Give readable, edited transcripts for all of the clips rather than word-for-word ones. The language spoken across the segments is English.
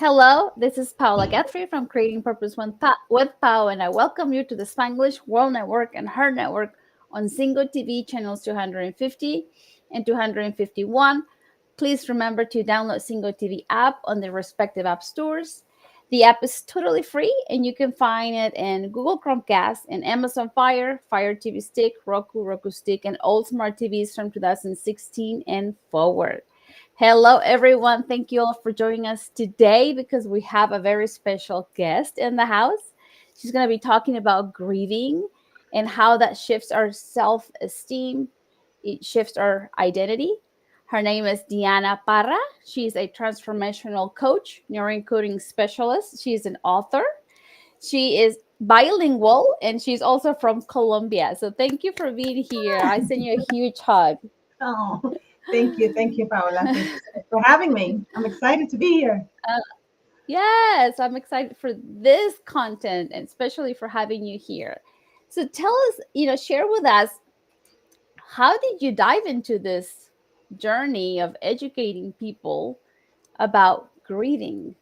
Hello, this is Paula Guthrie from Creating Purpose with Pau, and I welcome you to the Spanglish World Network and Her Network on Zingo TV channels 250 and 251. Please remember to download Zingo TV app on the respective app stores. The app is totally free, and you can find it in Google Chromecast and Amazon Fire, Fire TV Stick, Roku Stick, and all smart TVs from 2016 and forward. Hello, everyone. Thank you all for joining us today because we have a very special guest in the house. She's going to be talking about grieving and how that shifts our self esteem, it shifts our identity. Her name is Diana Parra. She's a transformational coach, neuroencoding specialist. She's an author. She is bilingual and she's also from Colombia. So thank you for being here. I send you a huge hug. Oh, thank you. Thank you, Paola. Thank you so much for having me. I'm excited to be here. Yes, I'm excited for this content and especially for having you here. So tell us, share with us, how did you dive into this journey of educating people about grieving?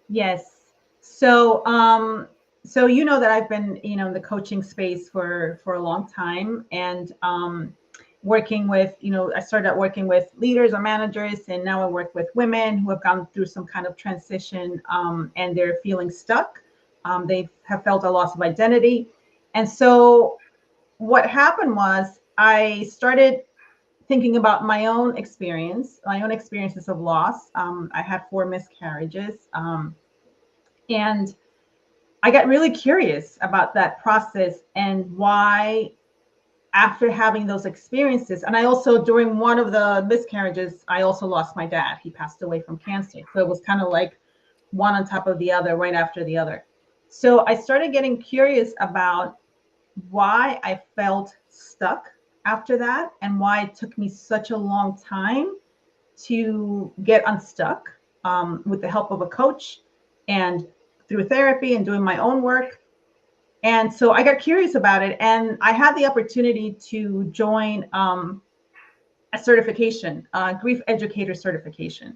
Yes. So you know that I've been, in the coaching space for a long time, and working with, I started out working with leaders or managers, and now I work with women who have gone through some kind of transition, and they're feeling stuck. They have felt a loss of identity, and so what happened was I started thinking about my own experiences of loss. I had 4 miscarriages, and I got really curious about that process and why, after having those experiences, and I also, during one of the miscarriages, I also lost my dad. He passed away from cancer. So it was kind of like one on top of the other, right after the other. So I started getting curious about why I felt stuck after that and why it took me such a long time to get unstuck, with the help of a coach and through therapy and doing my own work. And so I got curious about it, and I had the opportunity to join a certification, grief educator certification.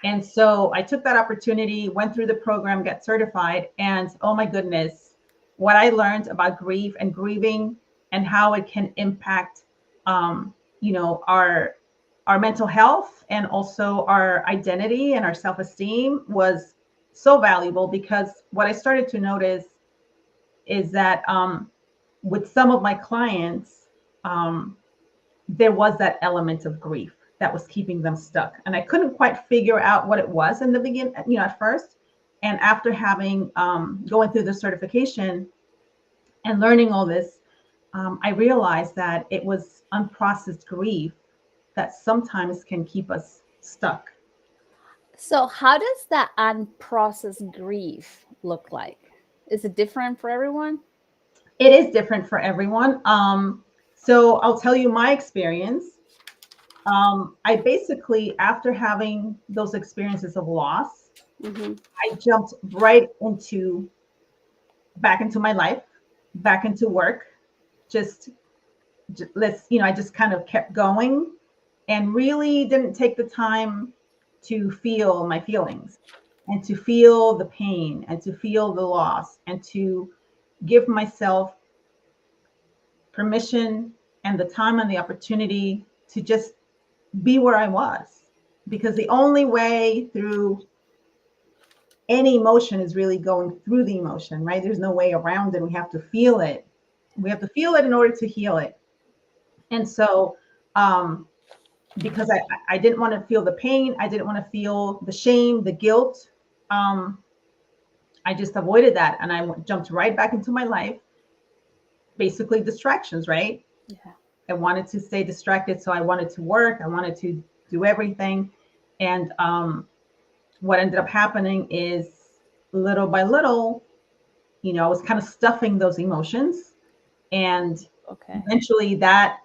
And so I took that opportunity, went through the program, got certified, and oh my goodness, what I learned about grief and grieving and how it can impact, our mental health and also our identity and our self-esteem was so valuable, because what I started to notice is that, with some of my clients, um, there was that element of grief that was keeping them stuck. And I couldn't quite figure out what it was in the beginning, at first. And after having, going through the certification and learning all this, I realized that it was unprocessed grief that sometimes can keep us stuck. So, how does that unprocessed grief look like? Is it different for everyone? It is different for everyone. So I'll tell you my experience. I basically, after having those experiences of loss, Mm-hmm. I jumped right into back into my life, back into work. Just I just kind of kept going and really didn't take the time to feel my feelings and to feel the pain and to feel the loss and to give myself permission and the time and the opportunity to just be where I was. Because the only way through any emotion is really going through the emotion, right? There's no way around it. We have to feel it. We have to feel it in order to heal it. And so, because I didn't want to feel the pain, I didn't want to feel the shame, the guilt. Um, I just avoided that, and I jumped right back into my life. Basically, distractions, right? Yeah. I wanted to stay distracted, so I wanted to work. I wanted to do everything, and what ended up happening is, little by little, I was kind of stuffing those emotions, and Okay. eventually that,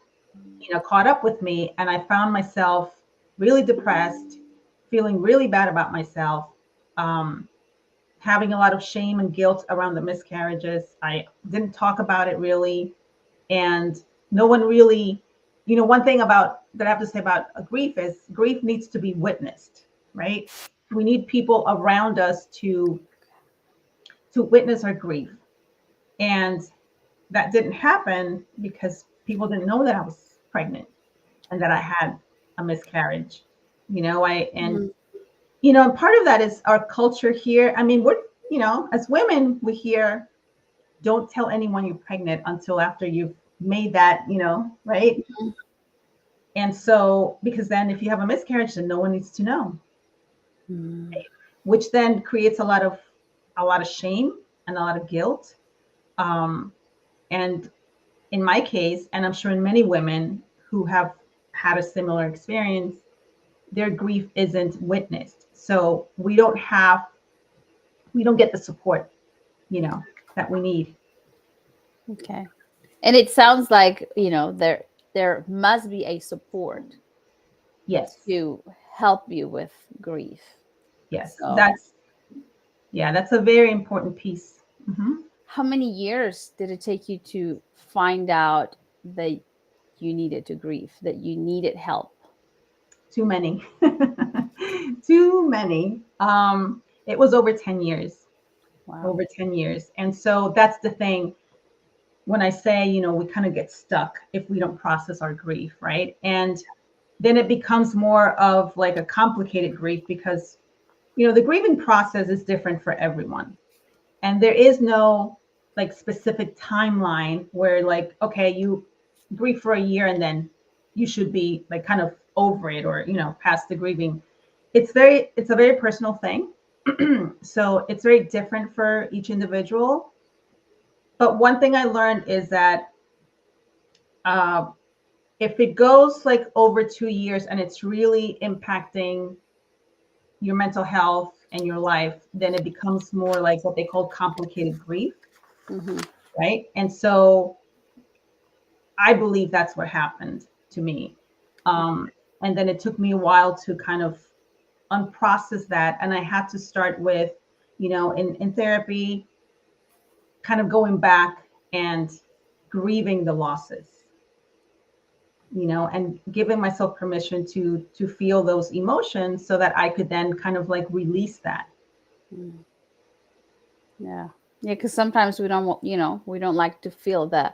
caught up with me, and I found myself really depressed, feeling really bad about myself, um, having a lot of shame and guilt around the miscarriages. I didn't talk about it really, and no one really, one thing about that I have to say about a grief is grief needs to be witnessed, right? We need people around us to witness our grief. And that didn't happen because people didn't know that I was pregnant and that I had a miscarriage. Mhm. And part of that is our culture here. I mean, as women, we hear, don't tell anyone you're pregnant until after you've made that, right? Mhm. And so, because then if you have a miscarriage, then no one needs to know, Mhm. which then creates a lot of shame and a lot of guilt. Um, and in my case, and I'm sure in many women who have had a similar experience, their grief isn't witnessed. So we don't get the support, that we need. Okay. And it sounds like, there must be a support Yes. to help you with grief. Yes. So, That's a very important piece. Hmm. how many years did it take you to find out that you needed to grieve, that you needed help? Too many. Too many. It was over 10 years. Wow. Over 10 years. And so that's the thing when I say, we kind of get stuck if we don't process our grief, right? And then it becomes more of like a complicated grief because, the grieving process is different for everyone. And there is no like specific timeline where like, okay, you grieve for a year and then you should be like kind of over it or, past the grieving. It's a very personal thing. So it's very different for each individual. But one thing I learned is that uh, if it goes like over 2 years and it's really impacting your mental health and your life, then it becomes more like what they call complicated grief, Hmm. right? And so I believe that's what happened to me. And then it took me a while to kind of unprocess that. And I had to start with, in therapy, kind of going back and grieving the losses, and giving myself permission to feel those emotions so that I could then kind of like release that. Yeah. Yeah, because sometimes we don't we don't like to feel the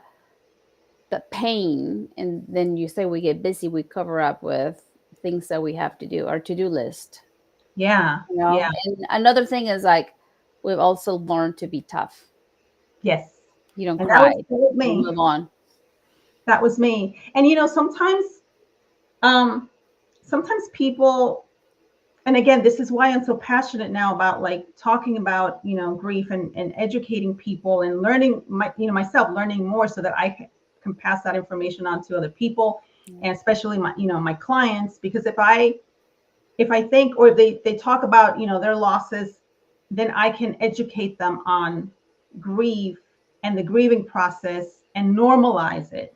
pain, and then you say we get busy, we cover up with things that we have to do, our to-do list. Yeah. Yeah. And another thing is like we've also learned to be tough. Yes. You don't And that cry, was you me. move on. That was me. And um sometimes people, and again, this is why I'm so passionate now about like talking about, grief and educating people and learning myself, learning more so that I can pass that information on to other people, Yeah. and especially my clients. Because if I think, or they talk about, their losses, then I can educate them on grief and the grieving process and normalize it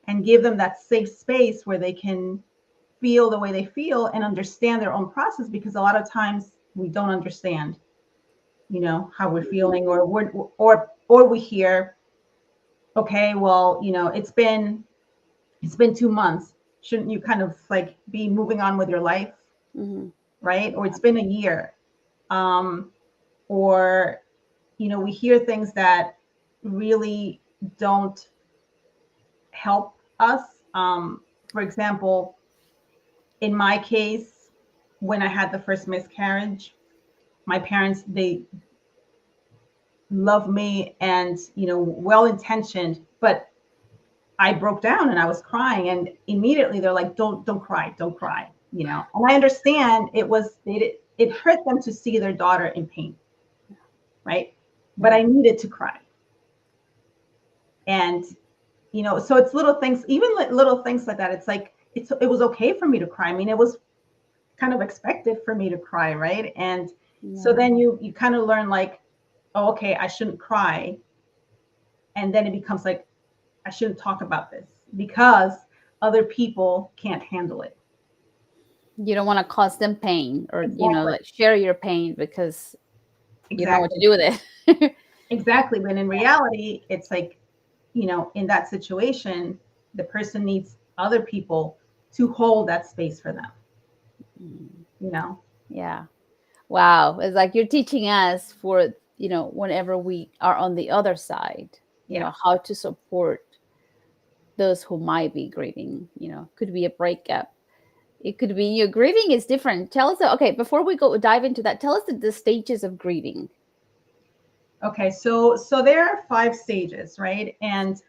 and give them that safe space where they can feel the way they feel and understand their own process, because a lot of times we don't understand, how we're feeling, or we hear, okay, well, it's been 2 months. Shouldn't you kind of like be moving on with your life, Hmm. right? Or it's been a year. Um, or, we hear things that really don't help us. For example, in my case, when I had the first miscarriage, my parents, they love me and, well intentioned, but I broke down and I was crying, and immediately they're like, don't cry, don't cry, And I understand it hurt them to see their daughter in pain, right? But Yeah. I needed to cry. And so it's little things, even little things like that. It's like it was okay for me to cry. I mean, it was kind of expected for me to cry, right? And so Yeah. then you kind of learn like, oh, okay, I shouldn't cry. And then it becomes like, I shouldn't talk about this because other people can't handle it. You don't want to cause them pain, or Exactly. like share your pain because you don't know what to Exactly. do with it. Exactly. But in reality, it's like, in that situation, the person needs other people to hold that space for them, Mm. you know? Yeah. Wow. It's like you're teaching us for, whenever we are on the other side, Yeah. how to support those who might be grieving. Could be a breakup. It could be your grieving is different. Tell us, okay, before we go dive into that, tell us the stages of grieving. Okay, so there are 5 stages, right? And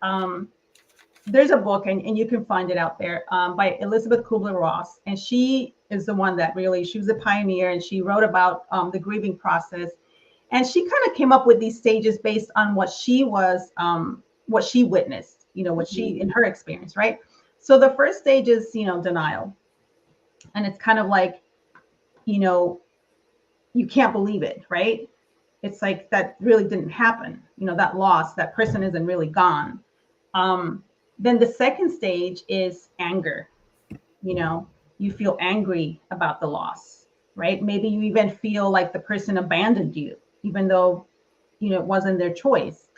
there's a book, and you can find it out there, by Elizabeth Kubler-Ross, and she is the one that really, she was a pioneer, and she wrote about the grieving process, and she kind of came up with these stages based on what she witnessed, what she, in her experience, right? So the first stage is, denial, and it's kind of like, you know, you can't believe it, right? It's like that really didn't happen, that loss, that person isn't really gone. um, then the second stage is anger. You feel angry about the loss, right? Maybe you even feel like the person abandoned you, even though it wasn't their choice.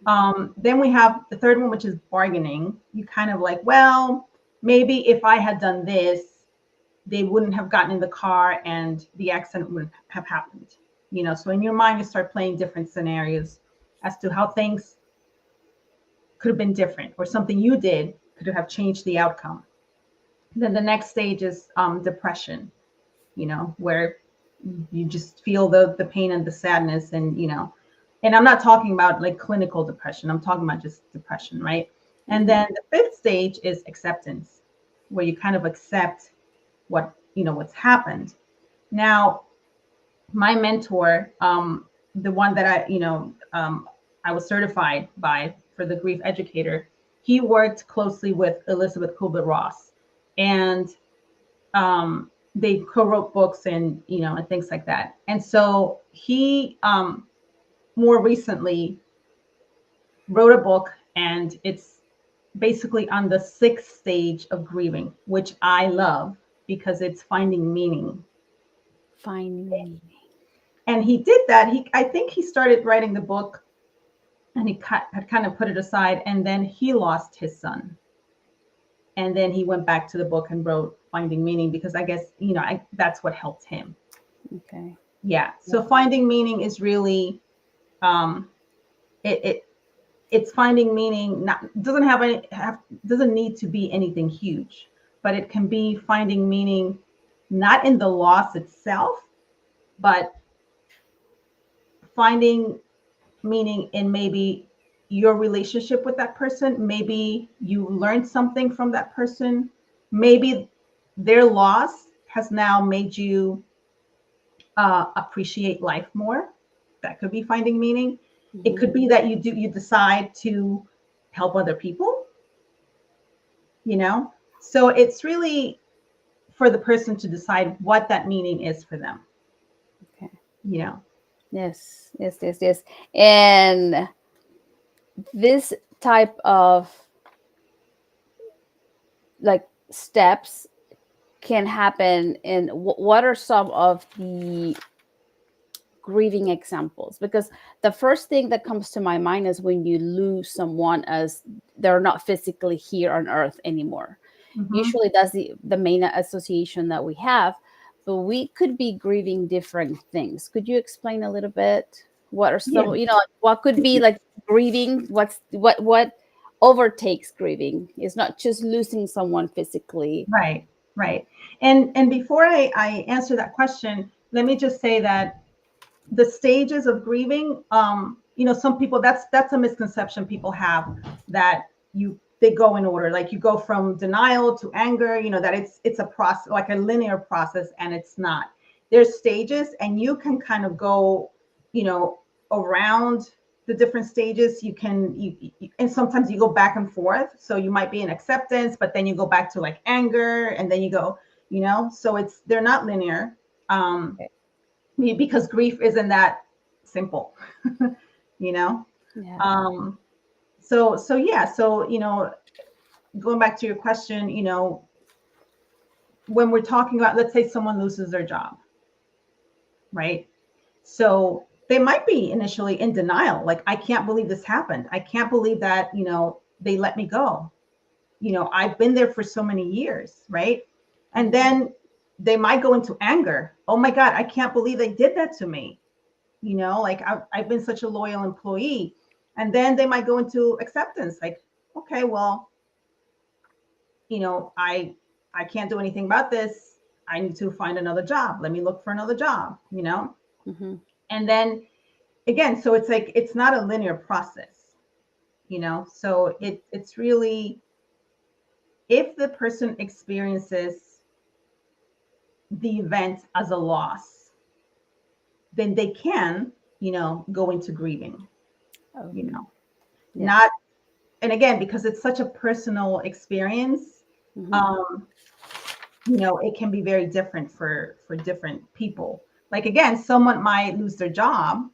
Then we have the third one, which is bargaining. You kind of like, well, maybe if I had done this, they wouldn't have gotten in the car and the accident wouldn't have happened. So in your mind, you start playing different scenarios as to how things could have been different, or something you did could have changed the outcome. Then the next stage is depression, where you just feel the pain and the sadness, and I'm not talking about like clinical depression. I'm talking about just depression, right? And then the fifth stage is acceptance, where you kind of accept what's happened. Now, my mentor, the one that I was certified by for the grief educator, he worked closely with Elizabeth Kubler-Ross, and they co-wrote books, and things like that. And so he more recently wrote a book, and it's basically on the 6th stage of grieving, which I love because it's finding meaning. Finding meaning. And he did that. I think he started writing the book, and he had kind of put it aside, and then he lost his son, and then he went back to the book and wrote Finding Meaning, because I guess that's what helped him. Okay. Yeah. So finding meaning is really, um, it's finding meaning. Not doesn't need to be anything huge, but it can be finding meaning not in the loss itself, but finding meaning in maybe your relationship with that person. Maybe you learned something from that person. Maybe their loss has now made you appreciate life more. That could be finding meaning. It could be that you decide to help other people. So it's really for the person to decide what that meaning is for them. Okay. You know. Yes, yes, yes, yes. And this type of like steps can happen in what are some of the grieving examples? Because the first thing that comes to my mind is when you lose someone as they're not physically here on earth anymore. Mm-hmm. Usually that's the main association that we have, but we could be grieving different things. Could you explain a little bit what are Yeah. some, what could be like grieving? What overtakes grieving? It's not just losing someone physically. Right. Right. And before I answer that question, let me just say that the stages of grieving, some people, that's a misconception people have, that they go in order. Like you go from denial to anger, that it's a process, like a linear process, and it's not. There's stages, and you can kind of go around the different stages. And sometimes you go back and forth, so you might be in acceptance, but then you go back to like anger, and then you go, so they're not linear. Okay. Because grief isn't that simple. you know Yeah. so yeah, so going back to your question, when we're talking about, let's say someone loses their job, right? So they might be initially in denial, like, I can't believe this happened, I can't believe that they let me go, I've been there for so many years, right? And then they might go into anger. Oh my God, I can't believe they did that to me. Like I've been such a loyal employee. And then they might go into acceptance, like, okay, well, I can't do anything about this. I need to find another job. Let me look for another job, Mm-hmm. And then again, so it's like, it's not a linear process, so it's really, if the person experiences the event as a loss, then they can, go into grieving, Oh, you know, yes. not, and again, because it's such a personal experience, Mm-hmm. it can be very different for different people. Like, again, someone might lose their job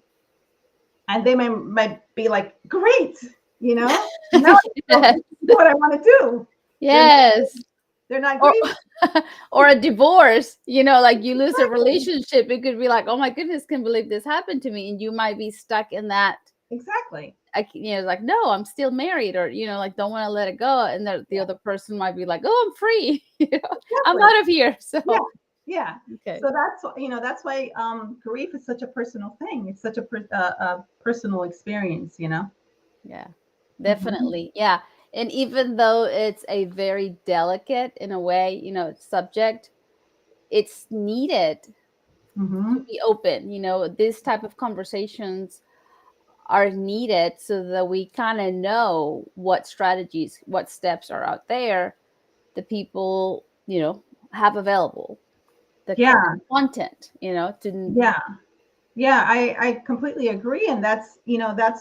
and they might be like, great, now I Yes. do what I want to do. They're not, Yes. they're not Or grieving. or a divorce, like you lose a relationship. It could be like, oh my goodness, can't believe this happened to me. And you might be stuck in that, Exactly. like, no, I'm still married, or, like, don't want to let it go. And the Yeah, other person might be like, oh, I'm free. I'm exactly. out of here. So, Yeah. Yeah. okay. So that's why grief is such a personal thing. It's such a personal experience. Yeah, Hmm. definitely. Yeah. And even though it's a very delicate, in a way, subject, it's needed to Hmm. be open. This type of conversations are needed so that we kind of know what strategies, what steps are out there that people, have available, the Yeah. content, to, Yeah. Yeah, I completely agree. And that's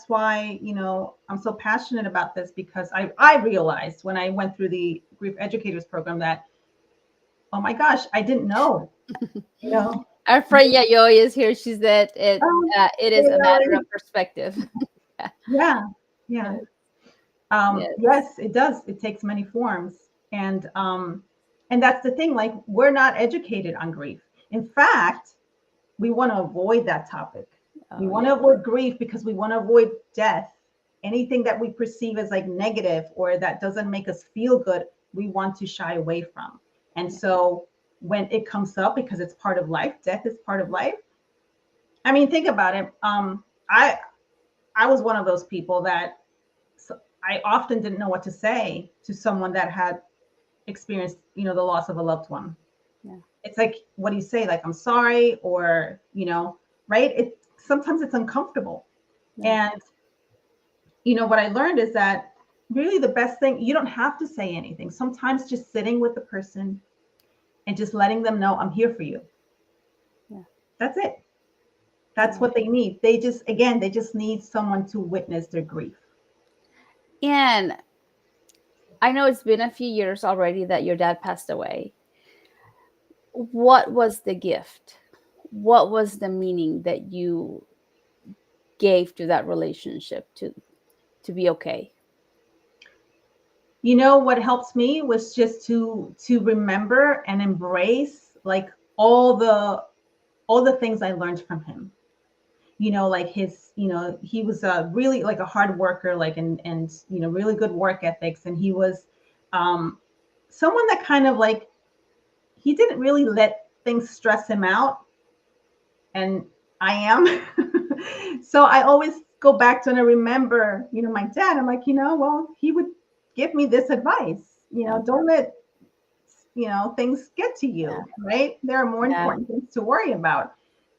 why, I'm so passionate about this, because I realized when I went through the grief educators program that, oh my gosh, I didn't know, you know. our friend Yayoi is here. She said Um, it is they a matter always- of perspective. Yeah. yeah, yeah. Yes. Yes. Yes, it does. It takes many forms. And that's the thing, like, we're not educated on grief. In fact, we want to avoid that topic. We Oh, want yeah. to avoid grief because we want to avoid death. Anything that we perceive as like negative or that doesn't make us feel good, we want to shy away from. And Yeah. so when it comes up, because it's part of life, death is part of life. I mean, think about it. I was one of those people that, I often didn't know what to say to someone that had experienced, the loss of a loved one. Yeah. It's like, what do you say? Like, I'm sorry, or, right? It sometimes it's uncomfortable. Yeah. And what I learned is that really the best thing, you don't have to say anything. Sometimes just sitting with the person and just letting them know, I'm here for you. Yeah. That's it. That's Yeah. what they need. They just need someone to witness their grief. And I know it's been a few years already that your dad passed away. What was the gift? What was the meaning that you gave to that relationship to be okay? What helps me was just to remember and embrace, like, all the things I learned from him. Like he was really like a hard worker, like, and really good work ethics. And he was someone that kind of like, he didn't really let things stress him out. And I am. So I always go back to, and I remember, my dad, I'm like, well, he would give me this advice, Yeah. don't let, things get to Yeah. you, right? There are more Yeah. important things to worry about.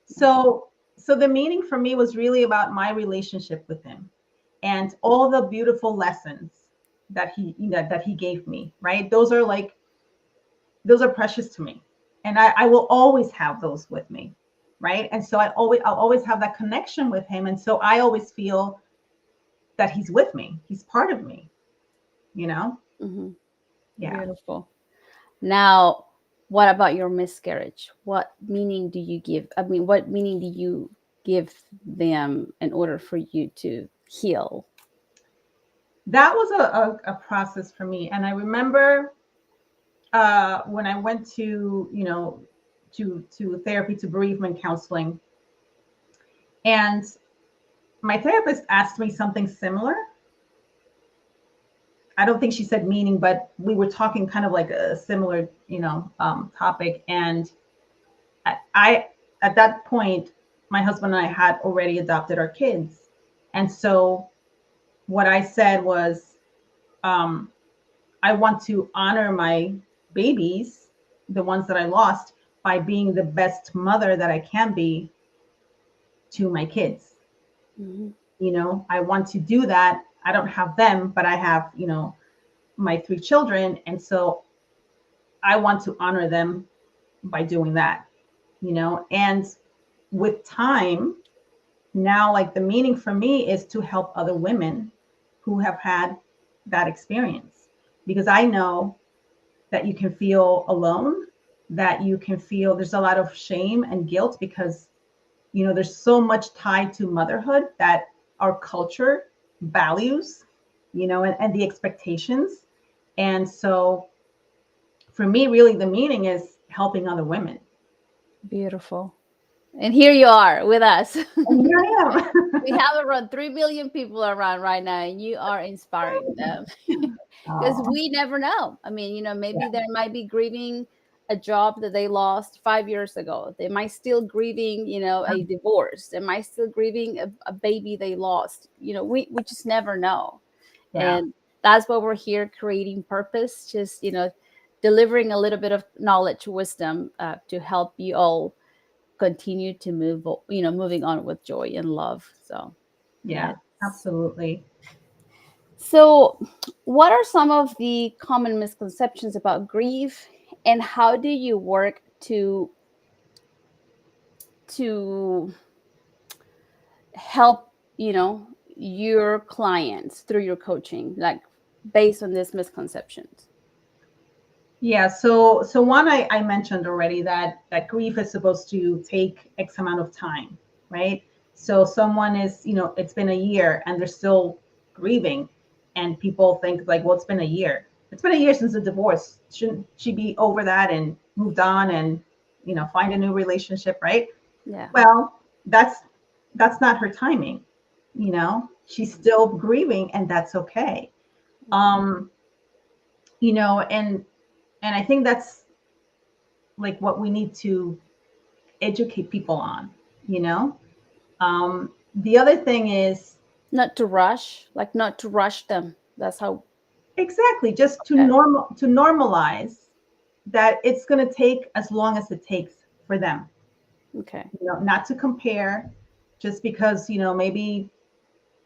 So the meaning for me was really about my relationship with him and all the beautiful lessons that he gave me, right? Those are precious to me. And I will always have those with me, right? And so I'll always have that connection with him. And so I always feel that he's with me. He's part of me, you know? Hmm. Yeah. Beautiful. Now, what about your miscarriage? What meaning do you give? I mean, what meaning do you give them in order for you to heal? That was a process for me. And I remember when I went to therapy, to bereavement counseling, and my therapist asked me something similar. I don't think she said meaning, but we were talking kind of like a similar, topic. And I at that point, my husband and I had already adopted our kids. And so what I said was, um, I want to honor my babies, the ones that I lost, by being the best mother that I can be to my kids. Mhm. I want to do that. I don't have them, but I have, my three children. And so I want to honor them by doing that, and with time, now, like, the meaning for me is to help other women who have had that experience, because I know that you can feel alone, that you can feel there's a lot of shame and guilt because there's so much tied to motherhood that our culture values, and the expectations. And so for me, really, the meaning is helping other women. Beautiful. And here you are with us. And here I We am. have around 3 billion people around right now, and you are inspiring them. Because Oh, we never know. I mean, maybe yeah, there might be grieving a job that they lost 5 years ago. They might still grieving, a divorce. They might still grieving a baby they lost. We just never know. yeah, And that's why we're here, creating purpose, just, delivering a little bit of knowledge, wisdom, to help you all continue to moving on with joy and love. So, yeah, yes. absolutely. So, what are some of the common misconceptions about grief, and how do you work to help your clients through your coaching, like based on these misconceptions? Yeah, so one, I mentioned already that grief is supposed to take X amount of time, right? So someone is, it's been a year and they're still grieving, and people think like, well, it's been a year. It's been a year since the divorce. Shouldn't she be over that and moved on and find a new relationship, right? Yeah. Well, that's not her timing. She's still grieving, and that's okay. Mhm. Um, and I think that's like what we need to educate people on, you know? The other thing is Not to rush, like not to rush them. That's how. exactly just to Okay. normalize that it's going to take as long as it takes for them, Okay. not to compare just because, maybe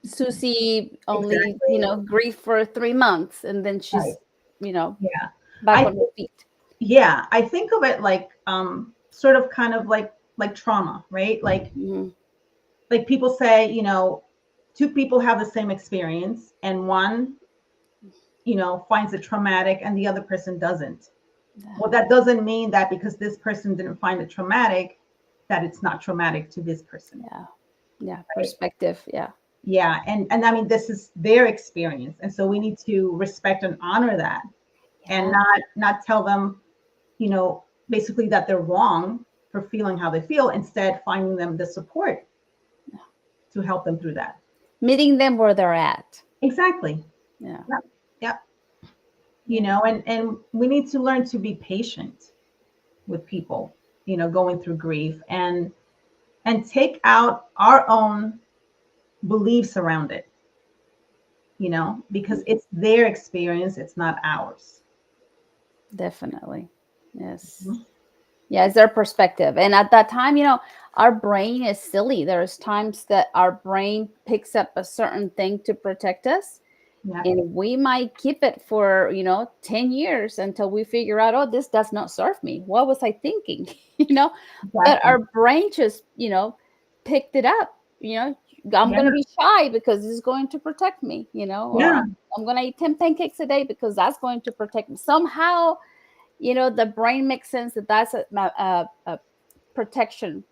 Susie only, exactly grief for 3 months, and then right. she's, you know, Yeah. back I on her think feet. yeah, I think of it like sort of kind of like trauma, right? Mhm. Like people say, two people have the same experience and one finds it traumatic and the other person doesn't. Well, that doesn't mean that because this person didn't find it traumatic, that it's not traumatic to this person, Yeah. Yeah. right? Perspective. Yeah. Yeah, and I mean this is their experience, and so we need to respect and honor that, and Yeah. not tell them, basically that they're wrong for feeling how they feel. Instead, finding them the support to help them through that. Meeting them where they're at. Exactly. Yeah. Yep. Yep. Yeah. And we need to learn to be patient with people, going through grief, and take out our own beliefs around it, because it's their experience, it's not ours. Definitely. Yes. Mhm. Yeah, it's their perspective. And at that time, our brain is silly. There's times that our brain picks up a certain thing to protect us, Yeah, and we might keep it for 10 years until we figure out, oh, this does not serve me. What was I thinking? But exactly. our brain just picked it up. I'm Yeah, going to be shy because this is going to protect me, or yeah, I'm going to eat 10 pancakes a day because that's going to protect me somehow. The brain makes sense that that's a protection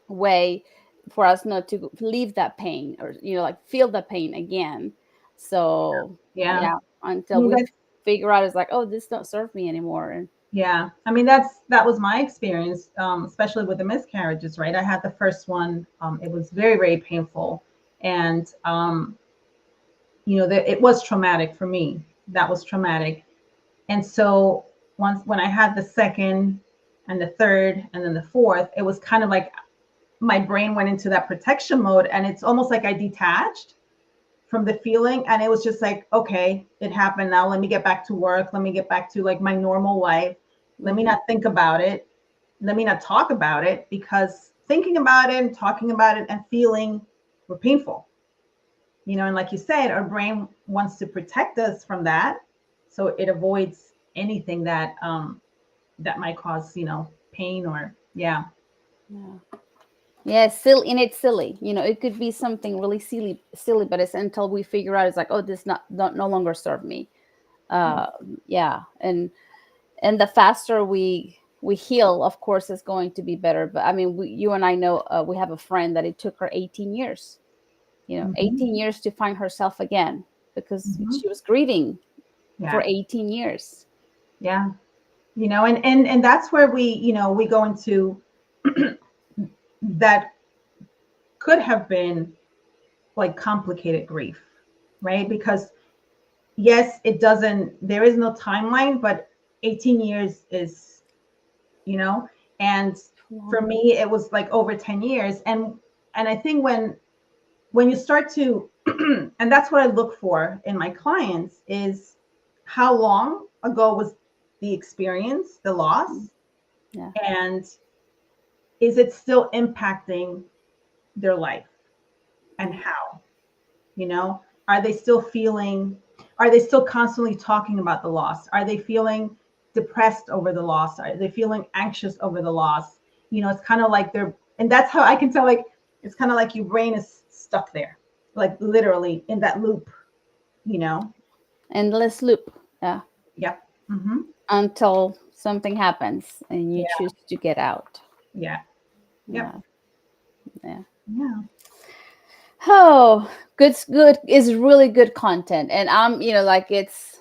way for us not to leave that pain, or like feel the pain again. So yeah. yeah, I until mean, we that's figure out, it's like, oh, this don't serve me anymore. And yeah. I mean, that was my experience, especially with the miscarriages. Right, I had the first one. It was very, very painful, and it was traumatic for me. That was traumatic, and so once when I had the second, and the third, and then the fourth, it was kind of like my brain went into that protection mode, and it's almost like I detached from the feeling, and it was just like, okay, it happened, now let me get back to work, let me get back to like my normal life, let me not think about it, let me not talk about it, because thinking about it and talking about it and feeling were painful, you know. And like you said, our brain wants to protect us from that, so it avoids anything that that might cause, you know, pain or yeah. Yeah, silly, and it's silly. You know, it could be something really silly, but it's until we figure out it's like, oh, this not no longer serve me. Uh, yeah, and the faster we heal, of course, is going to be better. But I mean, you and I know we have a friend that it took her 18 years. You know, Mm-hmm. 18 years to find herself again because Mm-hmm. she was grieving for Yeah. 18 years. Yeah. You know, and that's where we, you know, we go into that could have been like complicated grief, right? Because yes, it doesn't, there is no timeline, but 18 years is, you know, and for Yeah. me it was like over 10 years. And I think when you start to and that's what I look for in my clients is how long ago was the experience, the loss, Yeah. and is it still impacting their life, and Yeah. how, you know, are they still feeling, are they still constantly talking about the loss, are they feeling depressed over the loss, are they feeling anxious over the loss, you know. It's kind of like they're, and that's how I can tell, like it's kind of like your brain is stuck there, like literally in that loop, you know. Endless loop. Yeah. Yep. Mm-hmm. Until something happens and you Yeah. choose to get out. Yeah. Yep. Yeah. Yeah. Yeah. Oh, good is really good content. And I'm, you know, like it's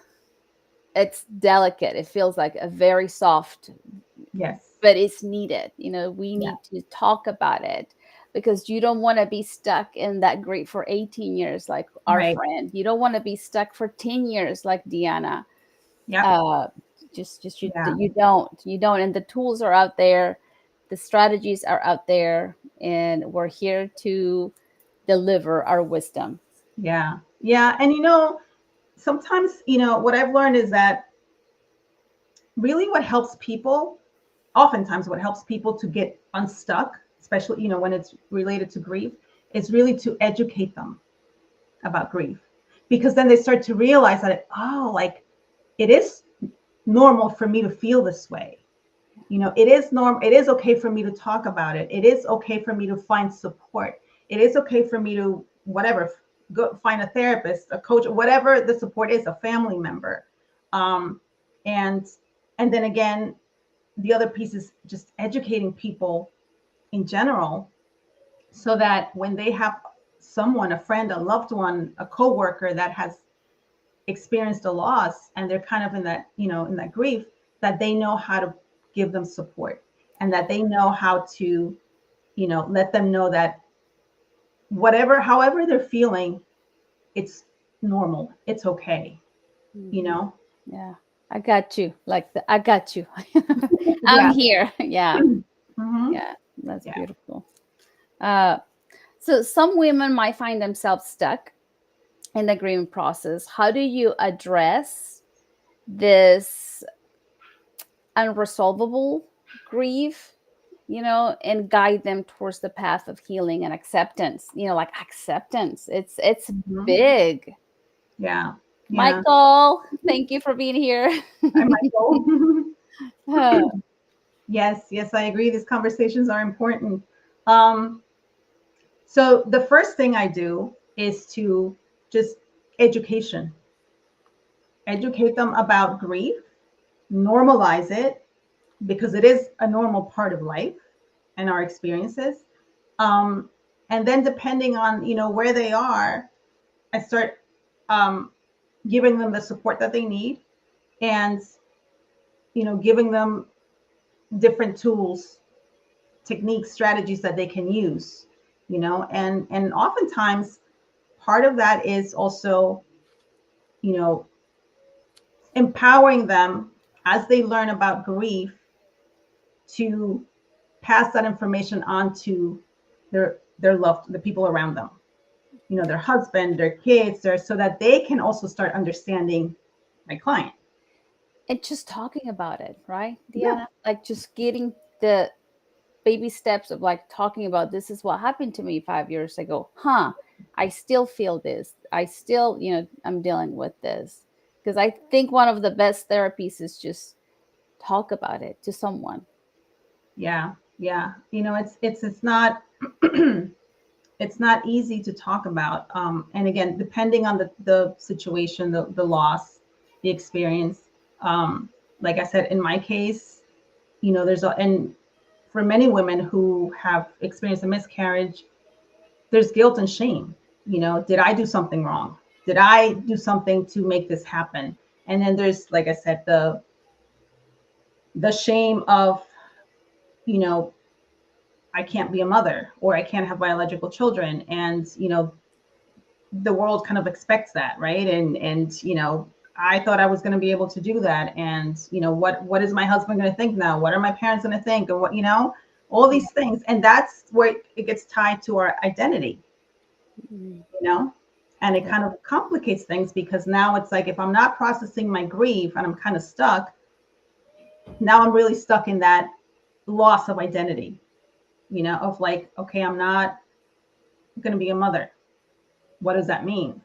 delicate. It feels like a very soft, Yes. but it's needed. You know, we Yeah. need to talk about it because you don't want to be stuck in that grief for 18 years like our Right. friend. You don't want to be stuck for 10 years like Diana. Yep. Uh just Yeah. you don't, and the tools are out there, the strategies are out there, and we're here to deliver our wisdom. Yeah. Yeah. And you know, sometimes, you know, what I've learned is that really what helps people, oftentimes what helps people to get unstuck, especially, you know, when it's related to grief, is really to educate them about grief. Because then they start to realize that, oh, like it is normal for me to feel this way. You know, it is it is okay for me to talk about it. It is okay for me to find support. It is okay for me to whatever, go find a therapist, a coach, whatever the support is, a family member. Um, and and then again, the other piece is just educating people in general, so that when they have someone, a friend, a loved one, a coworker that has experienced a loss and they're kind of in that, you know, in that grief, that they know how to give them support, and that they know how to, you know, let them know that whatever, however they're feeling, it's normal, it's okay, you Mhm. know. Yeah, I got you, like I got you. I'm Yeah. here. Yeah. Mm-hmm. Yeah, that's Yeah. beautiful. uh so some women might find themselves stuck in the grieving process. How do you address this unresolvable grief, you know, and guide them towards the path of healing and acceptance? You know, like acceptance, it's Mm-hmm. big. Yeah. Yeah. Michael, thank you for being here. Hi, Michael. Uh, Yes, yes, I agree. These conversations are important. Um, so the first thing I do is to just education, educate them about grief, normalize it, because it is a normal part of life and our experiences. Um, and then depending on, you know, where they are, I start um, giving them the support that they need, and, you know, giving them different tools, techniques, strategies that they can use, you know. And oftentimes part of that is also, you know, empowering them as they learn about grief to pass that information on to their loved, the people around them, you know, their husband, their kids, so that they can also start understanding my client. And just talking about it, right, Yeah. Diana? Like just getting the baby steps of like talking about this is what happened to me 5 years ago. Huh. I still feel this. I still, I'm dealing with this. Because I think one of the best therapies is just talk about it to someone. Yeah. Yeah. You know, it's not it's not easy to talk about. And again, depending on the situation, the loss, the experience. Like I said, in my case, you know, and for many women who have experienced a miscarriage, there's guilt and shame. You know, did I do something wrong? Did I do something to make this happen? And then there's, like I said, the shame of, you know, I can't be a mother, or I can't have biological children. And, you know, the world kind of expects that, right? And you know, I thought I was going to be able to do that. And, you know, what is my husband going to think now? What are my parents going to think? And what, you know, all these things. And that's where it gets tied to our identity, Mm. you know, and it Yeah. kind of complicates things, because now it's like, if I'm not processing my grief and I'm kind of stuck, now I'm really stuck in that loss of identity, you know, of like, okay, I'm not going to be a mother. What does that mean?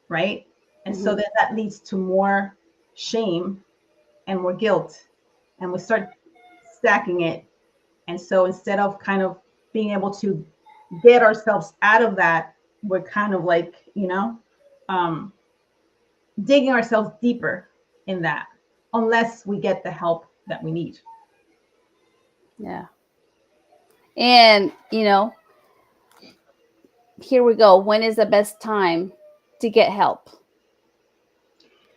Right? And so Mhm. then that leads to more shame and more guilt, and we start stacking it. And so instead of kind of being able to get ourselves out of that, we're kind of like, you know, um, digging ourselves deeper in that, unless we get the help that we need. Yeah. And, here we go. When is the best time to get help?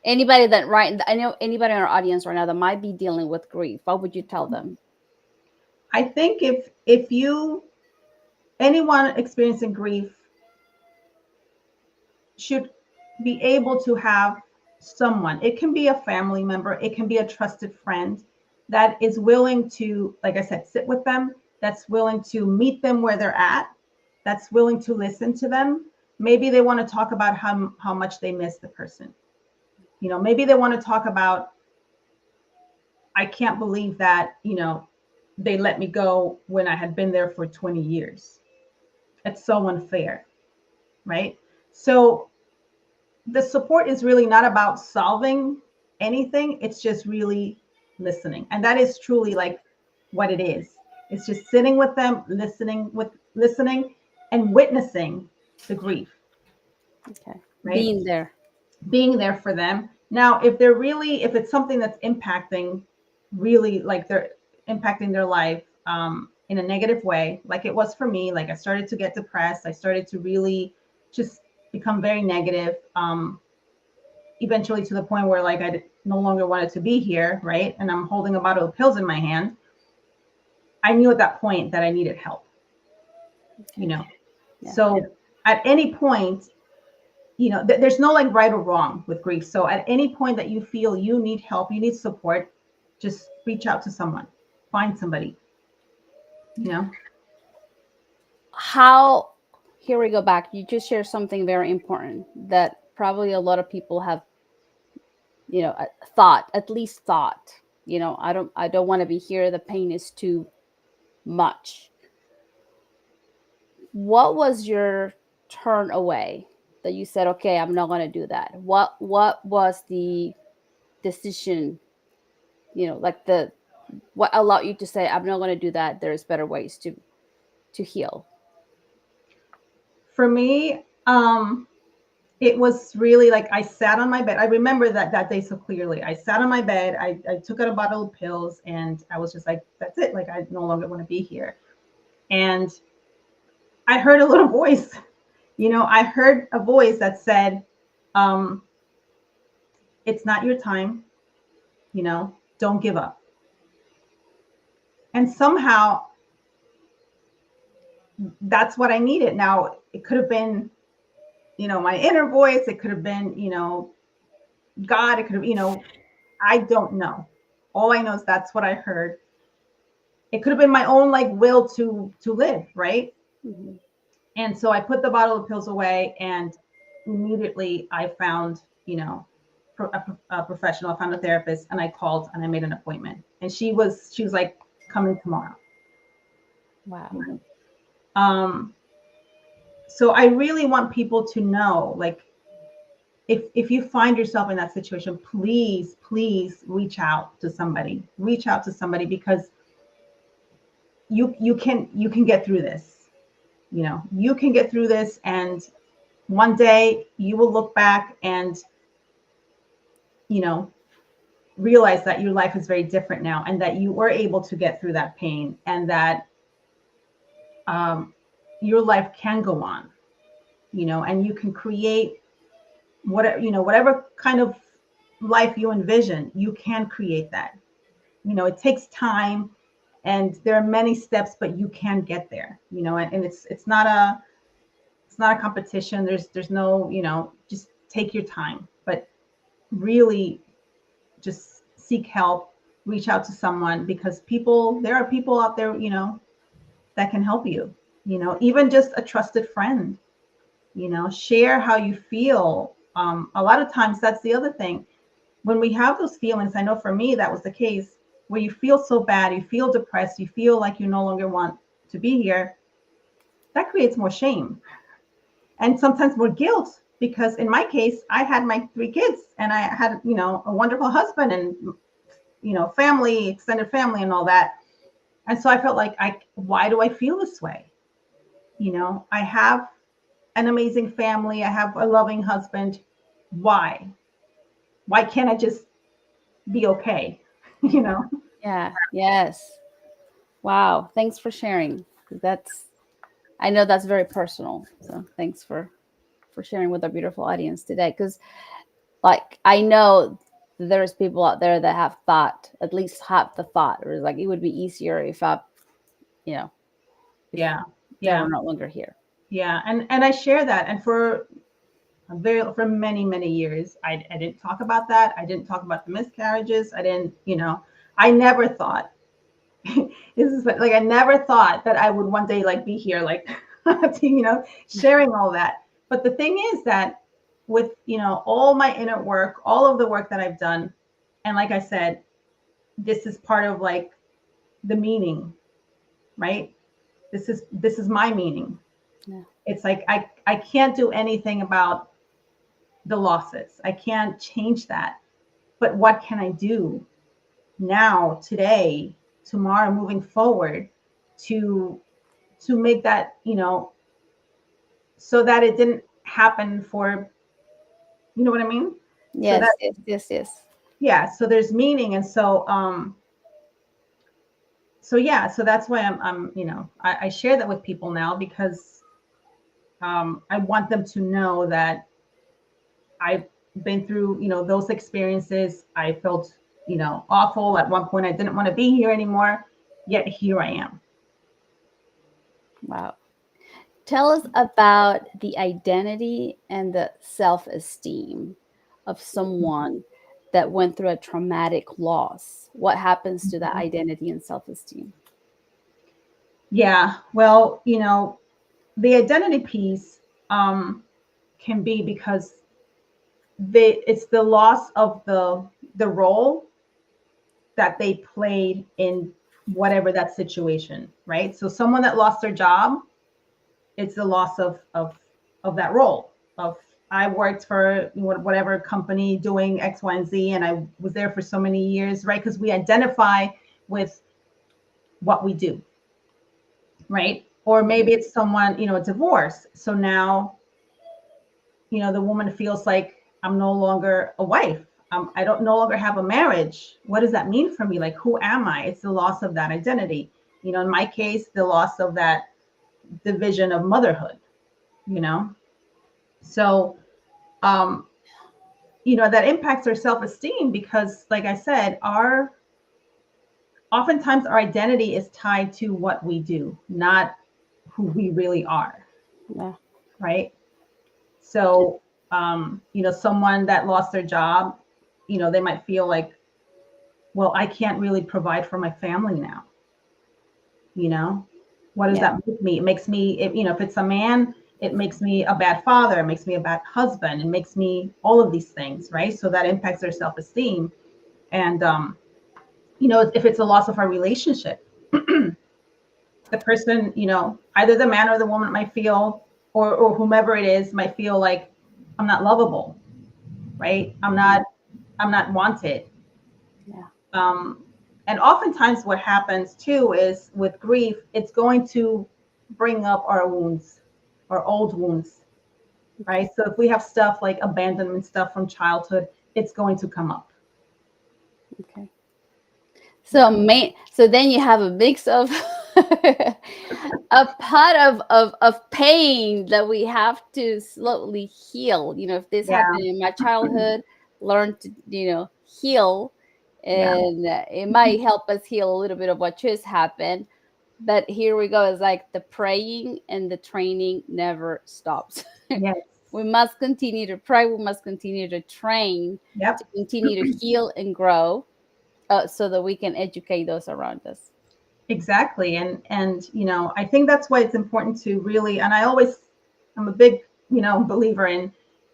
Anybody that I know anybody in our audience right now that might be dealing with grief, what would you tell them? I think if you, anyone experiencing grief, should be able to have someone, it can be a family member, it can be a trusted friend, that is willing to, like I said, sit with them, that's willing to meet them where they're at, that's willing to listen to them. Maybe they want to talk about how much they miss the person. You know, maybe they want to talk about, I can't believe that, you know, they let me go when I had been there for 20 years. It's so unfair, right? So the support is really not about solving anything. It's just really listening. And that is truly like what it is. It's just sitting with them, listening and witnessing the grief, Okay. right? Being there. Being there for them. Now, if it's something that's impacting, really, like they're impacting their life in a negative way, like it was for me, like I started to get depressed. I started to really just become very negative. Eventually to the point where like I no longer wanted to be here, right? And I'm holding a bottle of pills in my hand. I knew at that point that I needed help, you Okay. know. Yeah. So at any point, you know, there's no like right or wrong with grief. So at any point that you feel you need help, you need support, just reach out to someone, find somebody, you know. How, here we go back. You just shared something very important that probably a lot of people have, thought, at least thought, I don't want to be here. The pain is too much. What was your turn away that you said, okay, I'm not going to do that? What was the decision, like what allowed you to say, I'm not going to do that? There's better ways to heal. For me, it was really like I sat on my bed. I remember that day so clearly. I sat on my bed, I took out a bottle of pills, and I was just like, that's it. Like, I no longer want to be here. And I heard a little voice, you know, I heard a voice that said, um, it's not your time, you know, don't give up. And somehow that's what I needed. Now, it could have been, you know, my inner voice, it could have been, you know, God, it could have, you know, I don't know. All I know is that's what I heard. it could have been my own like will to live, right? Mhm. And so I put the bottle of pills away, and immediately I found, a professional. I found a therapist, and I called and I made an appointment. And she was like, coming tomorrow. Wow. Um, so I really want people to know, like, if you find yourself in that situation, please reach out to somebody. Reach out to somebody, because you can get through this. You can get through this, and one day you will look back and you know realize that your life is very different now, and that you were able to get through that pain, and that um, your life can go on, and you can create whatever kind of life you envision. You can create that. It takes time, and there are many steps, but you can get there. And it's not a competition. There's no, just take your time, but really just seek help, reach out to someone, because there are people out there, that can help you. Even just a trusted friend. Share how you feel. A lot of times, that's the other thing. When we have those feelings, I know for me that was the case, where you feel so bad, you feel depressed, you feel like you no longer want to be here. That creates more shame, and sometimes more guilt, because in my case, I had my 3 kids, and I had, a wonderful husband, and family, extended family, and all that. And so I felt like, why do I feel this way? I have an amazing family, I have a loving husband. Why can't I just be okay? you know Yeah. Yes. Wow. Thanks for sharing. That's, I know that's very personal. So thanks for sharing with our beautiful audience today. Because, like, I know there's people out there that have thought, at least have the thought, or like, it would be easier if you know, if yeah they yeah were no longer here. yeah and I share that. And for many years, I didn't talk about that. I didn't talk about the miscarriages. I didn't, I never thought, this is like, I never thought that I would one day like be here, like, sharing all that. But the thing is that, with, all my inner work, all of the work that I've done, and like I said, this is part of like the meaning, right? This is my meaning. Yeah. It's like, I can't do anything about the losses. I can't change that. But what can I do now, today, tomorrow, moving forward, to make that, so that it didn't happen for, you know what I mean? So that, Yes. Yes. Yes. Yes. yeah, so there's meaning. And so yeah, so that's why I'm I share that with people now, because I want them to know that I've been through, those experiences. I felt, awful at one point. I didn't want to be here anymore, yet here I am. Wow. Tell us about the identity and the self esteem of someone that went through a traumatic loss. What happens to that identity and self esteem? Yeah, well, the identity piece can be because it's the loss of the role that they played in whatever that situation, right? So someone that lost their job, it's the loss of that role of, I worked for whatever company doing X, Y, and Z, and I was there for so many years, right? Because we identify with what we do, right? Or maybe it's someone, a divorce. So now, the woman feels like, I'm no longer a wife. I don't no longer have a marriage. What does that mean for me? Like, who am I? It's the loss of that identity. In my case, the loss of that division of motherhood, you know? So, um, that impacts our self-esteem, because, like I said, oftentimes our identity is tied to what we do, not who we really are, Yeah. right? So, someone that lost their job, they might feel like, well, I can't really provide for my family now. You know, what does Yeah. that make me? It makes me, if it's a man, it makes me a bad father, it makes me a bad husband, it makes me all of these things, right? So that impacts their self-esteem. And, if it's a loss of our relationship, the person, either the man or the woman might feel, or whomever it is might feel like I'm not lovable, right? I'm not wanted. Yeah. Um, and oftentimes what happens too is with grief, it's going to bring up our wounds, our old wounds, right? Okay. So if we have stuff like abandonment stuff from childhood, it's going to come up. Okay. So Yeah. so then you have a mix of a pot of pain that we have to slowly heal. If this Yeah. happened in my childhood, learn to, heal, Yeah. and it might help us heal a little bit of what just happened. But here we go. It's like the praying and the training never stops. Yes. We must continue to pray. We must continue to train to Yep. continue to heal and grow, so that we can educate those around us. Exactly. And I think that's why it's important to really, and I'm a big, believer in,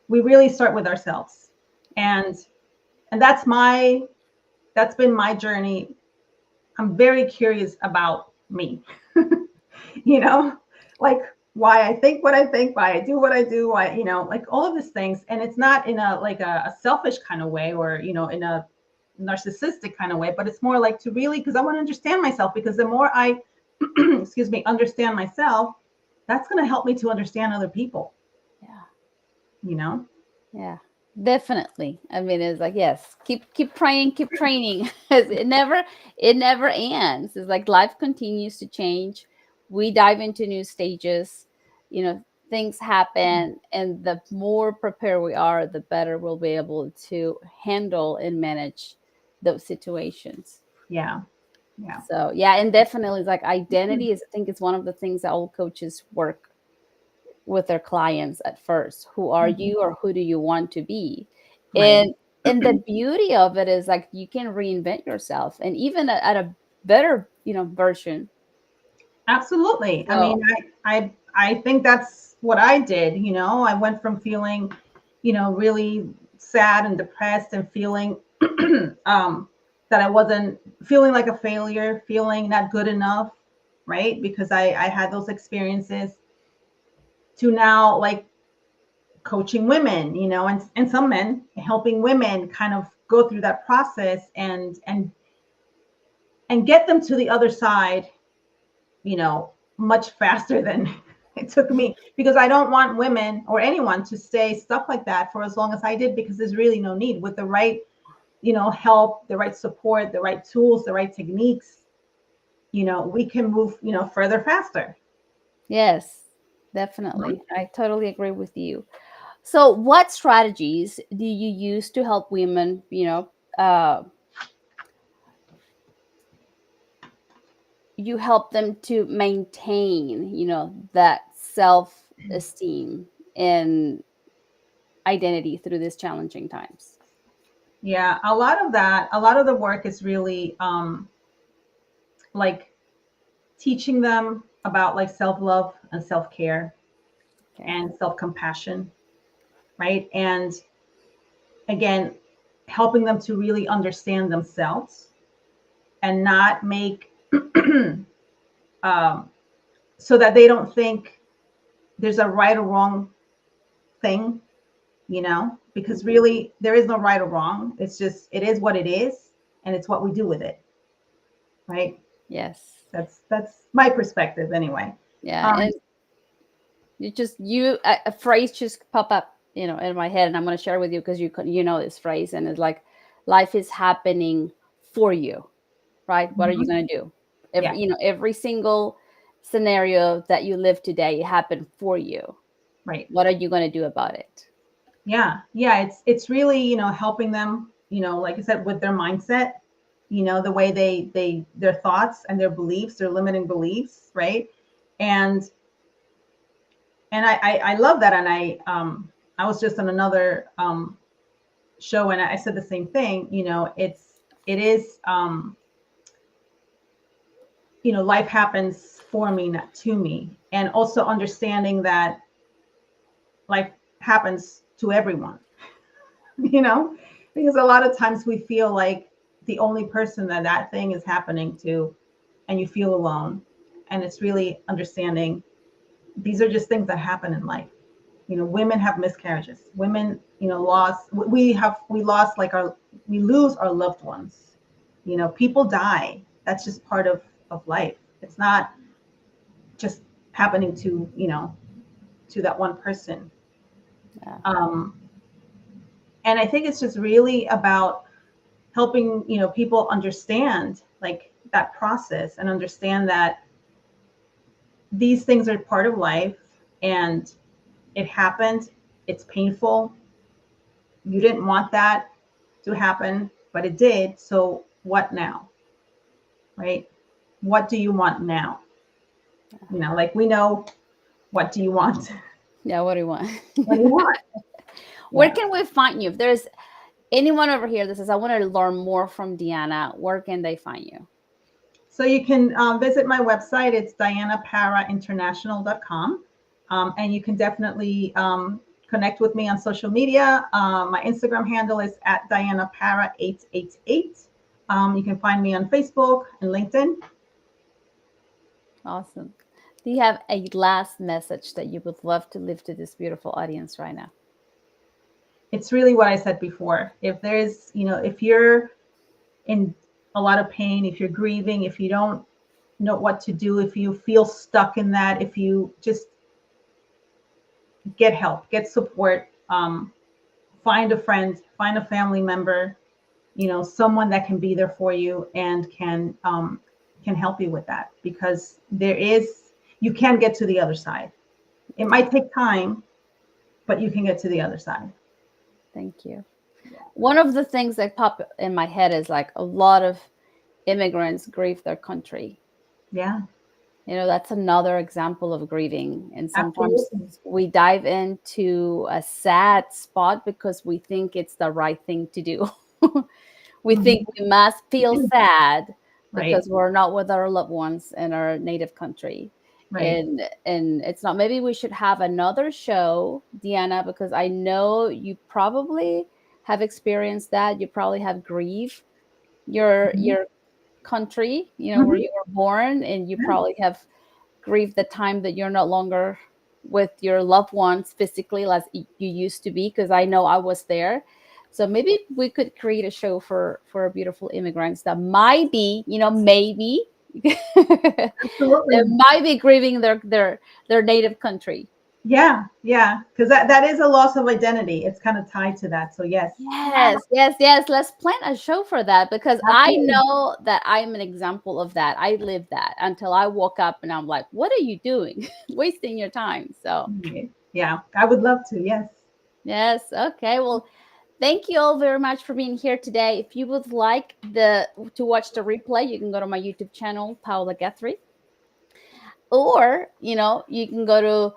we really start with ourselves. And that's been my journey. I'm very curious about me. you know, like why I think what I think, why I do what I do, why, like all of these things. And it's not in a selfish kind of way, or, in a narcissistic kind of way, but it's more like to really, because I want to understand myself, because the more I, excuse me, understand myself, that's going to help me to understand other people, Yeah. you know? Yeah. Definitely. I mean, it's like, yes, keep praying, keep training. It never ends. It's like life continues to change. We dive into new stages, things happen, and the more prepared we are, the better we'll be able to handle and manage those situations. Yeah. Yeah. So yeah, and definitely it's like identity is, I think, it's one of the things that all coaches work with their clients at first. Who are Mhm. you, or who do you want to be? Right. And the beauty of it is like you can reinvent yourself, and even at a better, version. Absolutely. I So mean, I think that's what I did. I went from feeling, really sad and depressed, and feeling that I wasn't, feeling like a failure, feeling not good enough, right? Because I had those experiences, to now like coaching women, and some men, helping women kind of go through that process, and get them to the other side, much faster than it took me, because I don't want women or anyone to stay stuck like that for as long as I did, because there's really no need. With the right, help, the right support, the right tools, the right techniques, we can move, further faster. yes, definitely, I totally agree with you. So what strategies do you use to help women, you help them to maintain, that self-esteem and identity through these challenging times? Yeah, a lot of the work is really like teaching them about like self-love and self-care Okay. and self-compassion, right? And again, helping them to really understand themselves, and not make um, so that they don't think there's a right or wrong thing, because Mhm. really there is no right or wrong. It's just, it is what it is, and it's what we do with it, right? Yes. That's my perspective anyway. Yeah. Um, And a phrase just pop up, in my head, and I'm going to share with you because you know this phrase, and it's like, life is happening for you, right? What are you mhm. going to do? Yeah, Every single scenario that you live today, it happened for you. right. What are you going to do about it? Yeah, it's really, helping them, like I said, with their mindset, the way their thoughts and their beliefs, their limiting beliefs, right? And and I love that. And I was just on another show, and I said the same thing. It is life happens for me, not to me. And also understanding that life happens to everyone, you know, because a lot of times we feel like the only person that thing is happening to, and you feel alone. And it's really understanding these are just things that happen in life. Women have miscarriages. Women, lost. We lost like we lose our loved ones. People die. That's just part of life. It's not just happening to that one person. Yeah. And I think it's just really about helping people understand like that process and understand that these things are part of life, and it happened. It's painful. You didn't want that to happen, but it did. So what now? Right? What do you want now? Like we know, what do you want? Yeah, what do you want? What do you want? Where Yeah. can we find you? If there's anyone over here that says, I want to learn more from Diana, where can they find you? So you can visit my website. It's dianaparainternational.com. And you can definitely connect with me on social media. My Instagram handle is at DianaParra888. You can find me on Facebook and LinkedIn. Awesome. Do you have a last message that you would love to leave to this beautiful audience right now? It's really what I said before. If you're in a lot of pain, if you're grieving, if you don't know what to do, if you feel stuck in that, if you just get help, get support, find a friend, find a family member, someone that can be there for you and can help you with that, because you can get to the other side. It might take time, but you can get to the other side. Thank you. One of the things that pop in my head is like a lot of immigrants grieve their country. Yeah, That's another example of grieving. And sometimes absolutely. we dive into a sad spot because we think it's the right thing to do. We think we must feel sad Right, because we're not with our loved ones in our native country. right. And it's not, maybe we should have another show, Diana, because I know you probably have experienced that. You probably have grieved Mhm. your country, where Mhm. you were born, and you probably have grieved the time that you're no longer with your loved ones physically as you used to be, because I know I was there. So maybe we could create a show for beautiful immigrants that might be, maybe they Absolutely. might be grieving their native country. Yeah, yeah. Because that is a loss of identity. It's kind of tied to that. So yes, Yes, yes, yes. Let's plan a show for that, because I absolutely. know that I'm an example of that. I lived that until I woke up and I'm like, what are you doing? Wasting your time. So, Yeah, I would love to. Yes. yes. Okay. Well, thank you all very much for being here today. If you would like to watch the replay, you can go to my YouTube channel, Paula Guthrie, or you can go to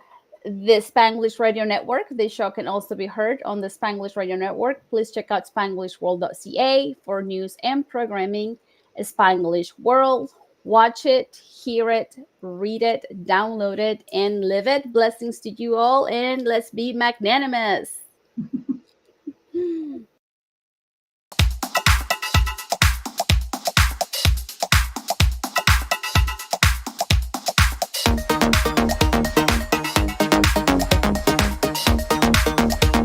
the Spanglish Radio Network. This show can also be heard on the Spanglish Radio Network. Please check out spanglishworld.ca for news and programming. Spanglish World. Watch it, hear it, read it, download it, and live it. Blessings to you all, and let's be magnanimous.